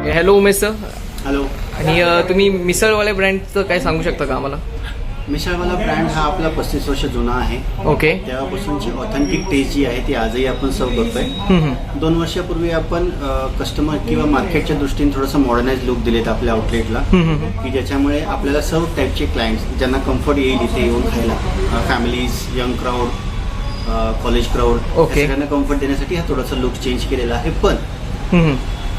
Hello Umesh sir. Hello. आणि तुम्ही मिसळवाल्या ब्रँडचं काय सांगू शकता का आम्हाला? मिसळवाला ब्रँड हा आपला 35 वर्ष जुना आहे. ओके. तेव्हापासूनची ऑथेंटिक टेस्ट जी आहे ती आजही आपण सर्व करतोय. 2 वर्षापूर्वी आपण कस्टमर किंवा मार्केटच्या दृष्टीने थोडंसं मॉडर्नाइज लुक दिलेत आपल्या आउटलेटला, की ज्याच्यामुळे आपल्याला सर्व टाईपचे क्लायंट्स ज्यांना कम्फर्ट येईल इथे येऊन खायला, families, young crowd, college crowd, सगळ्यांना कम्फर्ट देण्यासाठी हा थोडासा लुक चेंज केलेला आहे. पण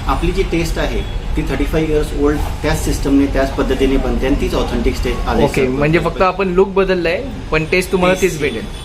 आपली जी टेस्ट आहे ती 35 इयर्स ओल्ड त्याच सिस्टमने त्याच पद्धतीने बनते आणि तीच ऑथेंटिक टेस्ट आहे. ओके, म्हणजे फक्त आपण लुक बदललाय पण टेस्ट तुम्हाला तीच भेटेल.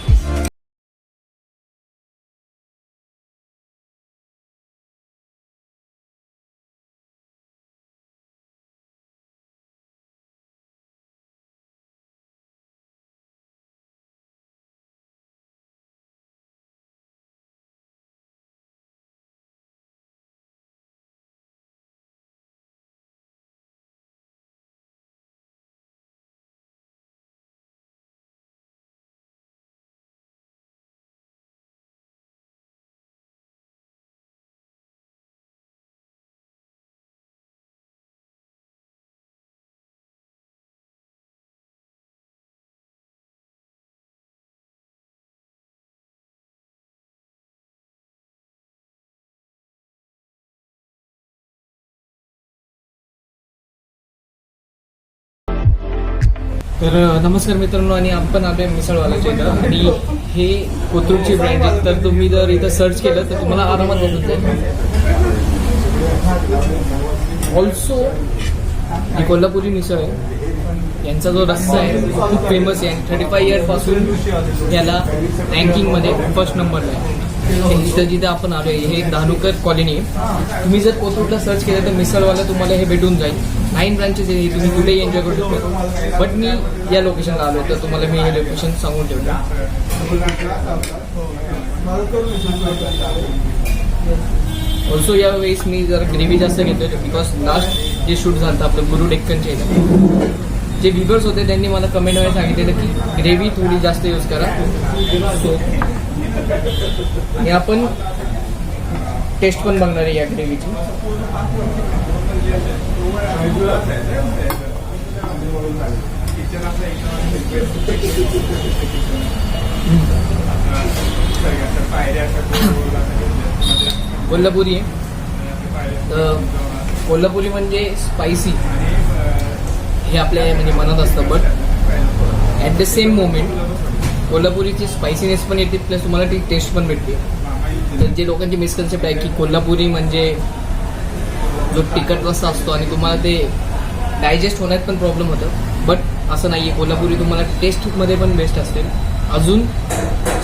तर नमस्कार मित्रांनो, आणि आपण आलोय मिसळवाल्याच्या इथं, आणि हे कोथरूडची ब्रँड आहे. तर तुम्ही जर इथं सर्च केलं तर तुम्हाला आरामात भेटून जाईल. ऑल्सो ही कोल्हापुरी मिसळ आहे, यांचा जो रस्सा आहे खूप फेमस आहे आणि 35 इयर पासून याला रँकिंगमध्ये फर्स्ट नंबरला आहे. इथं जिथं आपण आलोय हे धानुकर कॉलनी आहे. तुम्ही जर कोथरूडला सर्च केलं तर मिसळवाला तुम्हाला हे भेटून जाईल. 9 ब्रांचेस आहे, तुम्ही कुठेही एन्जॉय करू शकता. बट मी या लोकेशनला आलो तर तुम्हाला मी हे लोकेशन सांगून ठेवलं. ऑल्सो यावेळेस मी जर ग्रेव्ही जास्त घेतोय बिकॉज लास्ट जे शूट झालं आपलं गुरु डेक्कनचे जे व्ह्यूअर्स होते त्यांनी मला कमेंटमध्ये सांगितलेलं की ग्रेव्ही थोडी जास्त यूज करा. सो हे आपण टेस्ट पण बघणार आहे या ग्रेव्हीची. कोल्हापुरी आहे, तर कोल्हापुरी म्हणजे स्पायसी हे आपल्या म्हणजे मनात असतं. But at the same moment कोल्हापुरीची स्पायसीनेस पण येते, प्लस तुम्हाला ती टेस्ट पण भेटते. तर जे लोकांची मिसकन्सेप्ट आहे की कोल्हापुरी म्हणजे जो तिखट रस्सा असतो आणि तुम्हाला ते डायजेस्ट होण्यात पण प्रॉब्लेम होतं, बट असं नाही आहे. कोल्हापुरी तुम्हाला टेस्टमध्ये पण बेस्ट असते. अजून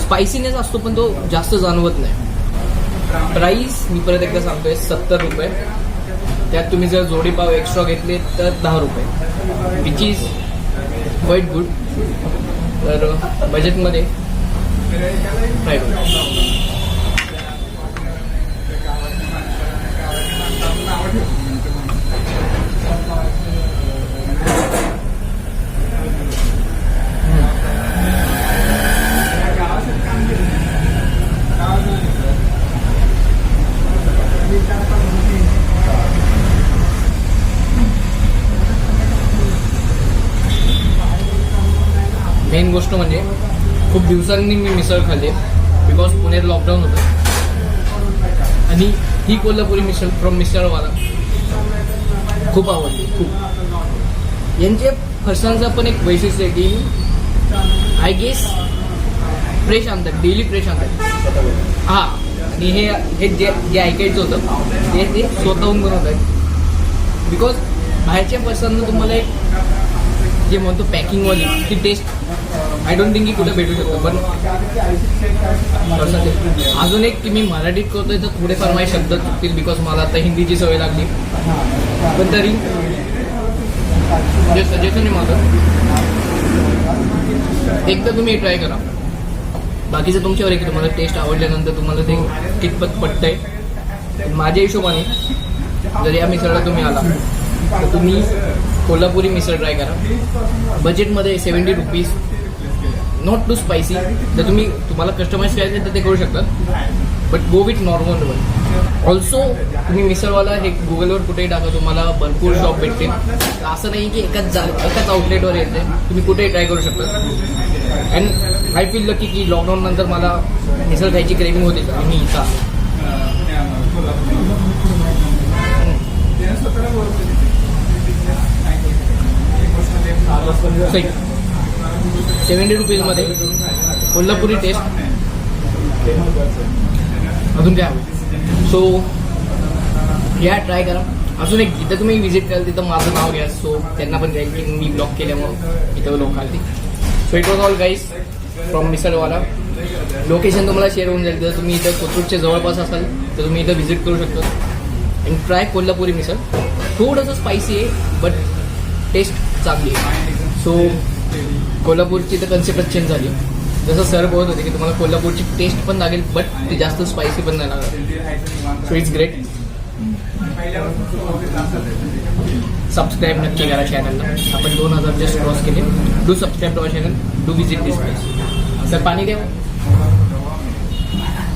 स्पायसीनेस असतो पण तो जास्त जाणवत नाही. प्राईस मी परत एकदा सांगतोय 70 रुपये. त्यात तुम्ही जर जोडी पाव एक्स्ट्रा घेतले तर 10 रुपये, विच इज क्वाईट गुड. तर बजेटमध्ये ट्राय करू. मेन गोष्ट म्हणजे खूप दिवसांनी मी मिसळ खाल्ली बिकॉज पुण्यात लॉकडाऊन होतं, आणि ही कोल्हापुरी मिसळ फ्रॉम मिसळवाला खूप आवडली. खूप यांचे फरसाणचं पण एक वैशिष्ट्य आहे की आय गेस फ्रेश आणतात, डेली फ्रेश आणतात. हां, आणि हे जे ऐकायचं होतं ते स्वतःहून बनवत आहेत. बिकॉज बाहेरच्या फरसाणनं तुम्हाला एक जे म्हणतो पॅकिंगवाली ती टेस्ट आय डोंट थिंक की कुठे भेटू शकतो. पण अजून एक की मी मराठीत करतोय तर थोडेफार माझे शब्द चुकतील बिकॉज मला आता हिंदीची सवय लागली. पण तरी जे सजेशन आहे माझं, एकदा तुम्ही ट्राय करा. बाकीचं तुमच्यावर आहे की तुम्हाला टेस्ट आवडल्यानंतर तुम्हाला ते कितपत पटतंय. माझ्या हिशोबाने जर या मिसळला तुम्ही आला तर तुम्ही कोल्हापुरी मिसळ ट्राय करा. बजेटमध्ये 70 रुपीज, नॉट टू स्पायसी. जर तुम्हाला कस्टमाइज करायचं तर ते करू शकतात, but go with normal one. Also तुम्ही मिसळवाला हे गुगलवर कुठेही टाका, तुम्हाला भरपूर शॉप भेटतील. असं नाही की एकाच आउटलेटवर येते, तुम्ही कुठेही ट्राय करू शकता. अँड आय फील लकी की लॉकडाऊन नंतर मला मिसळ खायची क्रेविंग होती आणि मी इथं आलो. 70 रुपीजमध्ये कोल्हापुरी टेस्ट. अजून काय हवं? सो या ट्राय करा. अजून एक जिथं तुम्ही व्हिजिट कराल तिथं माझं नाव घ्या, सो त्यांना पण जाईल की मी ब्लॉक केल्यामुळं इथं लोक आली. So it was all guys from Misalwala. Location तुम्हाला शेअर होऊन जाईल. जर तुम्ही इथं कोथरूडच्या जवळपास असाल तर तुम्ही इथं व्हिजिट करू शकता अँड ट्राय कोल्हापुरी मिसळ. थोडंसं स्पायसी आहे बट टेस्ट चांगली आहे. सो कोल्हापूरची तर कन्सेप्टच चेंज झाली. जसं सर बोलत होते की तुम्हाला कोल्हापूरची टेस्ट पण लागेल बट ती जास्त स्पायसी पण नाही लागणार. So it's great. सबस्क्राईब नक्की करा चॅनलला. आपण 2000 जस्ट क्रॉस केले. Do subscribe to our channel. Do visit this place. Sir पाणी द्या.